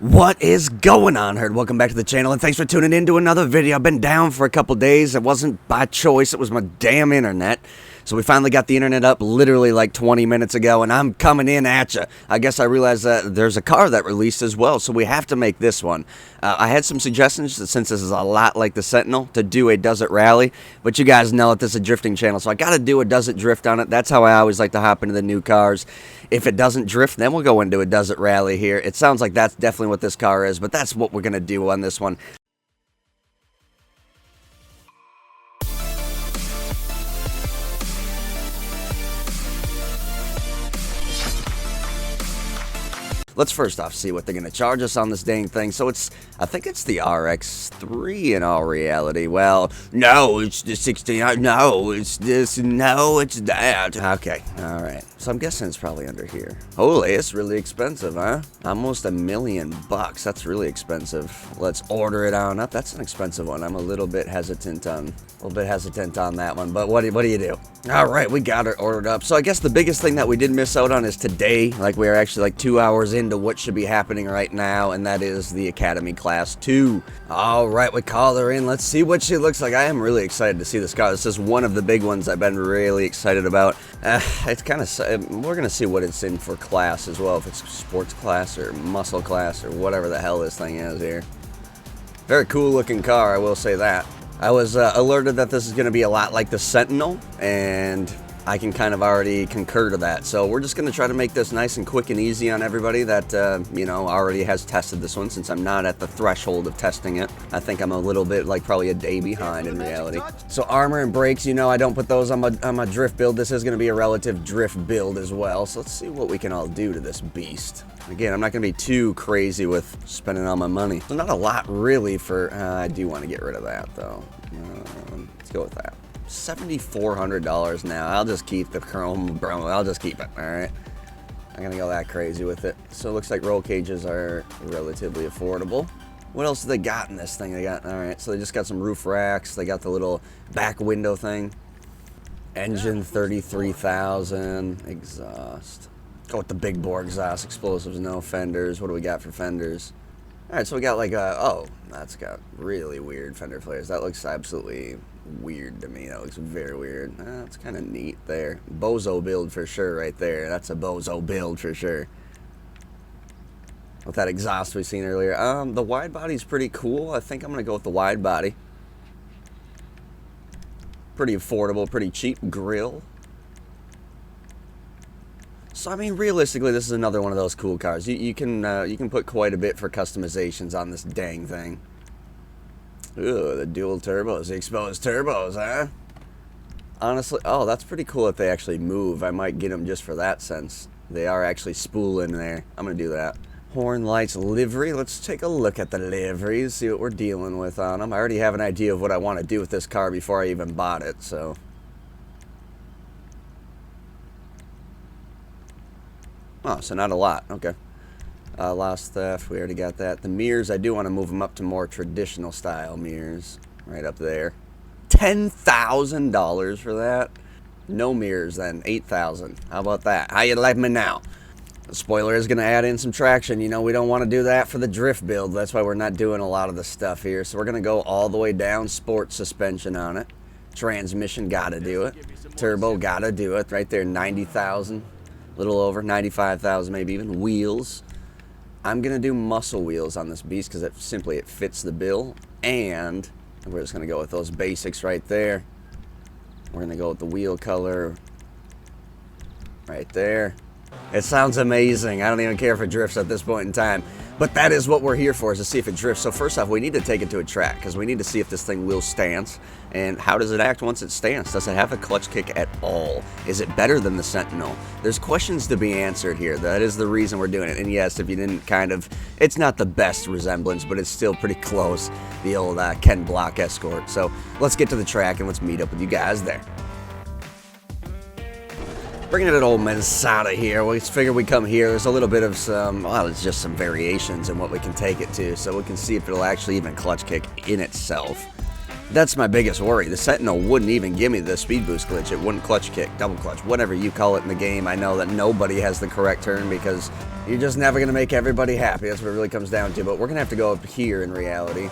What is going on, Herd? Welcome back to the channel, and thanks for tuning in to another video. I've been down for a couple days. It wasn't by choice. It was my damn internet. So we finally got the internet up literally like 20 minutes ago, and I'm coming in at you. I guess I realized that there's a car that released as well, so we have to make this one. I had some suggestions, since this is a lot like the Sentinel, to do a desert rally. But you guys know that this is a drifting channel, so I got to do a desert drift on it. That's how I always like to hop into the new cars. If it doesn't drift, then we'll go into a desert rally here. It sounds like that's definitely what this car is, but that's what we're going to do on this one. Let's first off see what they're going to charge us on this dang thing. So I think it's the RX-3 in all reality. Well, no, it's the 16. No, it's this. No, it's that. Okay, all right. So I'm guessing it's probably under here. Holy, it's really expensive, huh? Almost $1 million bucks. That's really expensive. Let's order it on up. That's an expensive one. I'm a little bit hesitant on that one. But what do you do? All right, we got it ordered up. So I guess the biggest thing that we did miss out on is today. Like, we are actually like 2 hours into what should be happening right now, and that is the Academy Class 2. All right, we call her in. Let's see what she looks like. I am really excited to see this car. This is one of the big ones I've been really excited about. It's kind of, we're going to see what it's in for class as well, if it's sports class or muscle class or whatever the hell this thing is here. Very cool looking car, I will say that. I was alerted that this is going to be a lot like the Sentinel, and I can kind of already concur to that. So we're just going to try to make this nice and quick and easy on everybody that, you know, already has tested this one, since I'm not at the threshold of testing it. I think I'm a little bit, like, probably a day behind in reality. So armor and brakes, you know, I don't put those on my drift build. This is going to be a relative drift build as well. So let's see what we can all do to this beast. Again, I'm not going to be too crazy with spending all my money. So not a lot, really, for... I do want to get rid of that, though. Let's go with that. $7,400 now. I'll just keep the chrome, bro. I'll just keep it, all right? I'm going to go that crazy with it. So it looks like roll cages are relatively affordable. What else do they got in this thing? They got... All right, so they just got some roof racks. They got the little back window thing. Engine, 33,000. Exhaust. Go with the big bore exhaust, explosives, no fenders. What do we got for fenders? All right, so we got like a, oh, that's got really weird fender flares. That looks absolutely weird to me. That looks very weird. That's kind of neat there. Bozo build for sure right there. That's a bozo build for sure. With that exhaust we seen earlier. The wide body's pretty cool. I think I'm going to go with the wide body. Pretty affordable, pretty cheap grill. So I mean, realistically, this is another one of those cool cars. You can put quite a bit for customizations on this dang thing. Ooh, the dual turbos, the exposed turbos, huh? Honestly, oh, that's pretty cool if they actually move. I might get them just for that sense. They are actually spooling there. I'm gonna do that. Horn lights, livery. Let's take a look at the liveries, see what we're dealing with on them. I already have an idea of what I want to do with this car before I even bought it, so. Oh, so not a lot. Okay. Lost theft. We already got that. The mirrors, I do want to move them up to more traditional style mirrors. Right up there. $10,000 for that? No mirrors then. $8,000. How about that? How you like me now? The spoiler is going to add in some traction. You know, we don't want to do that for the drift build. That's why we're not doing a lot of the stuff here. So we're going to go all the way down. Sport suspension on it. Transmission, got to do it. Turbo, got to do it. Right there, $90,000. Little over 95,000, maybe even. Wheels, I'm gonna do muscle wheels on this beast because it fits the bill, and we're just gonna go with those basics right there. We're gonna go with the wheel color right there. It sounds amazing. I don't even care if it drifts at this point in time, but that is what we're here for, is to see if it drifts. So first off, we need to take it to a track because we need to see if this thing will stance, and how does it act once it stands? Does it have a clutch kick at all? Is it better than the Sentinel? There's questions to be answered here. That is the reason we're doing it. And yes, if you didn't it's not the best resemblance, but it's still pretty close. The old Ken Block Escort. So let's get to the track and let's meet up with you guys there. Bringing it at old Minnesota here. We figure we come here. There's a little bit of some, well, it's just some variations in what we can take it to, so we can see if it'll actually even clutch kick in itself. That's my biggest worry. The Sentinel wouldn't even give me the speed boost glitch. It wouldn't clutch kick, double clutch, whatever you call it in the game. I know that nobody has the correct term because You're just never going to make everybody happy. That's what it really comes down to. But we're going to have to go up here in reality.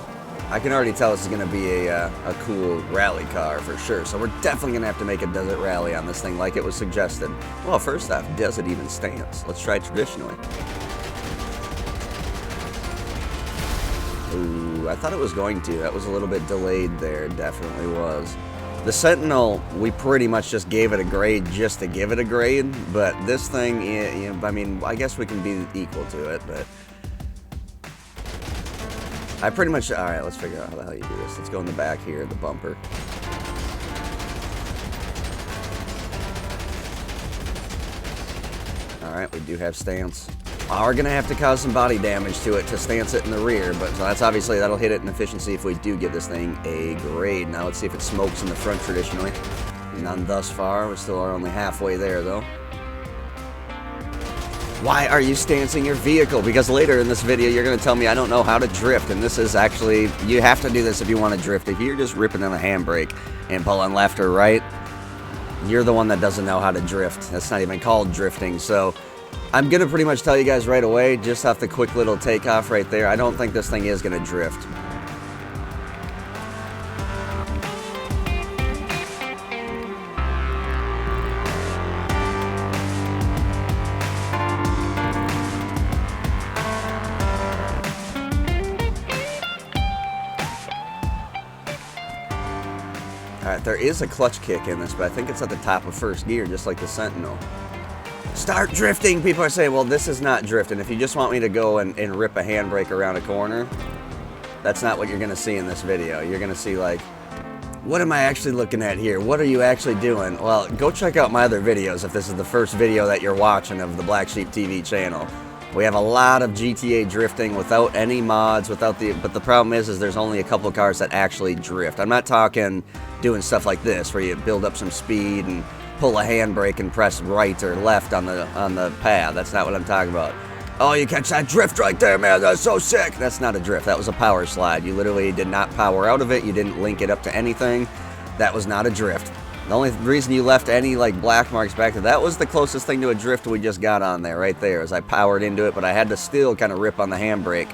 I can already tell this is going to be a cool rally car for sure. So we're definitely going to have to make a desert rally on this thing like it was suggested. Well, first off, does it even stance? Let's try traditionally. Ooh, I thought it was going to. That was a little bit delayed there. It definitely was. The Sentinel, we pretty much just gave it a grade just to give it a grade, but this thing, you know, I mean, I guess we can be equal to it, but I pretty much, all right, let's figure out how the hell you do this. Let's go in the back here, the bumper. All right, we do have stance. We're going to have to cause some body damage to it to stance it in the rear, but so that's obviously, that'll hit it in efficiency if we do give this thing a grade. Now let's see if it smokes in the front traditionally. None thus far. We still are only halfway there, though. Why are you stancing your vehicle? Because later in this video, you're going to tell me I don't know how to drift, and this is actually, you have to do this if you want to drift. If you're just ripping on a handbrake and pulling left or right, you're the one that doesn't know how to drift. That's not even called drifting, so I'm going to pretty much tell you guys right away, just off the quick little takeoff right there, I don't think this thing is going to drift. Alright, there is a clutch kick in this, but I think it's at the top of first gear, just like the Sentinel. Start drifting! People are saying, well, this is not drifting. If you just want me to go and rip a handbrake around a corner, that's not what you're going to see in this video. You're going to see, like, what am I actually looking at here? What are you actually doing? Well, go check out my other videos if this is the first video that you're watching of the Black Sheep TV channel. We have a lot of GTA drifting without any mods, but the problem is there's only a couple of cars that actually drift. I'm not talking doing stuff like this where you build up some speed and pull a handbrake and press right or left on the pad. That's not what I'm talking about. Oh, you catch that drift right there, man. That's so sick. That's not a drift. That was a power slide. You literally did not power out of it. You didn't link it up to anything. That was not a drift. The only reason you left any like black marks back there, that was the closest thing to a drift we just got on there right there, as I powered into it, but I had to still kind of rip on the handbrake.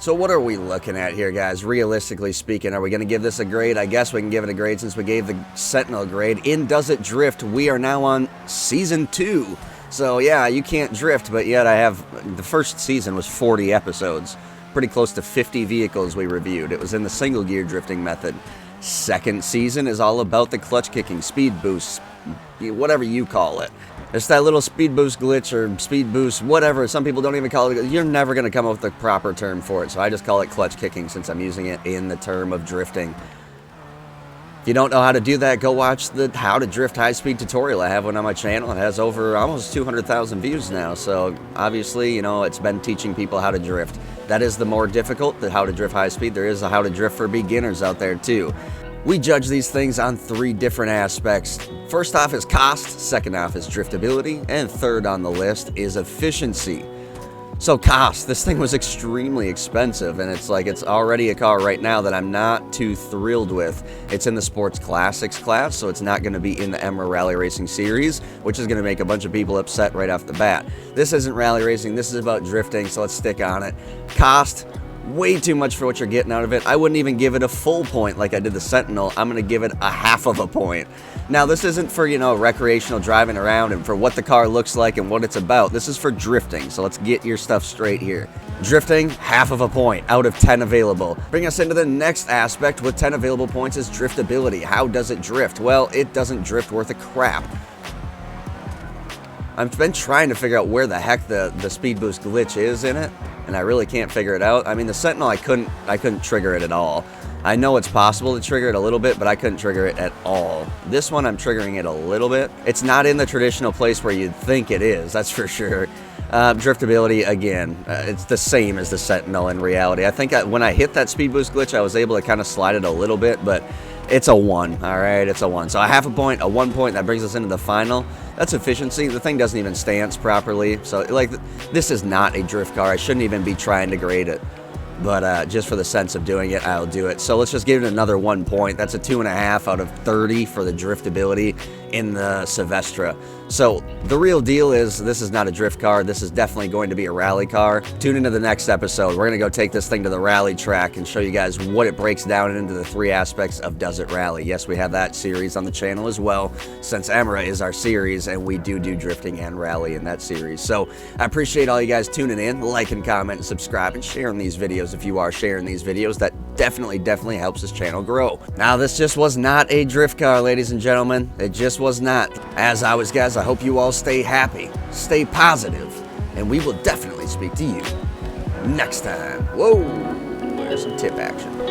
So what are we looking at here, guys? Realistically speaking, are we going to give this a grade? I guess we can give it a grade since we gave the Sentinel a grade. In Does It Drift, we are now on Season 2. So yeah, you can't drift, but yet I have, the first season was 40 episodes. Pretty close to 50 vehicles we reviewed. It was in the single gear drifting method. Second season is all about the clutch kicking, speed boost, whatever you call it. It's that little speed boost glitch or speed boost, whatever. Some people don't even call it. You're never going to come up with the proper term for it, so I just call it clutch kicking since I'm using it in the term of drifting. If you don't know how to do that, go watch the How to Drift High Speed tutorial. I have one on my channel. It has over almost 200,000 views now, so obviously, you know, it's been teaching people how to drift. That is the more difficult, the How to Drift High Speed. There is a How to Drift for Beginners out there too. We judge these things on 3 different aspects. First off is cost, second off is driftability, and third on the list is efficiency. So cost, this thing was extremely expensive, and it's like it's already a car right now that I'm not too thrilled with. It's in the Sports Classics class, so it's not going to be in the EMRA Rally Racing Series, which is going to make a bunch of people upset right off the bat. This isn't rally racing, this is about drifting, so let's stick on it. Cost, way too much for what you're getting out of it. I wouldn't even give it a full point like I did the Sentinel. I'm going to give it a half of a point. Now, this isn't for, you know, recreational driving around and for what the car looks like and what it's about. This is for drifting, so let's get your stuff straight here. Drifting, half of a point out of 10 available. Bring us into the next aspect with 10 available points is driftability. How does it drift? Well, it doesn't drift worth a crap. I've been trying to figure out where the heck the speed boost glitch is in it, and I really can't figure it out. I mean, the Sentinel, I couldn't trigger it at all. I know it's possible to trigger it a little bit, but I couldn't trigger it at all. This one, I'm triggering it a little bit. It's not in the traditional place where you'd think it is, that's for sure. Driftability, again, it's the same as the Sentinel in reality. I think when I hit that speed boost glitch, I was able to kind of slide it a little bit, but it's a 1, all right? It's a 1. So a half a point, a 1 point, that brings us into the final. That's efficiency. The thing doesn't even stance properly. So, like, this is not a drift car. I shouldn't even be trying to grade it. But just for the sense of doing it, I'll do it. So let's just give it another 1 point. That's a 2.5 out of 30 for the driftability. in the Savestra. So the real deal is this is not a drift car. This is definitely going to be a rally car. Tune into the next episode. We're going to go take this thing to the rally track and show you guys what it breaks down into the 3 aspects of Does It Rally. Yes, we have that series on the channel as well, since EMRA is our series, and we do drifting and rally in that series. So I appreciate all you guys tuning in, liking, comment, and subscribe, and sharing these videos. If you are sharing these videos, that definitely helps this channel grow. Now, this just was not a drift car, ladies and gentlemen. It just was not. As always, guys, I hope you all stay happy, stay positive, and we will definitely speak to you next time. Whoa, there's some tip action.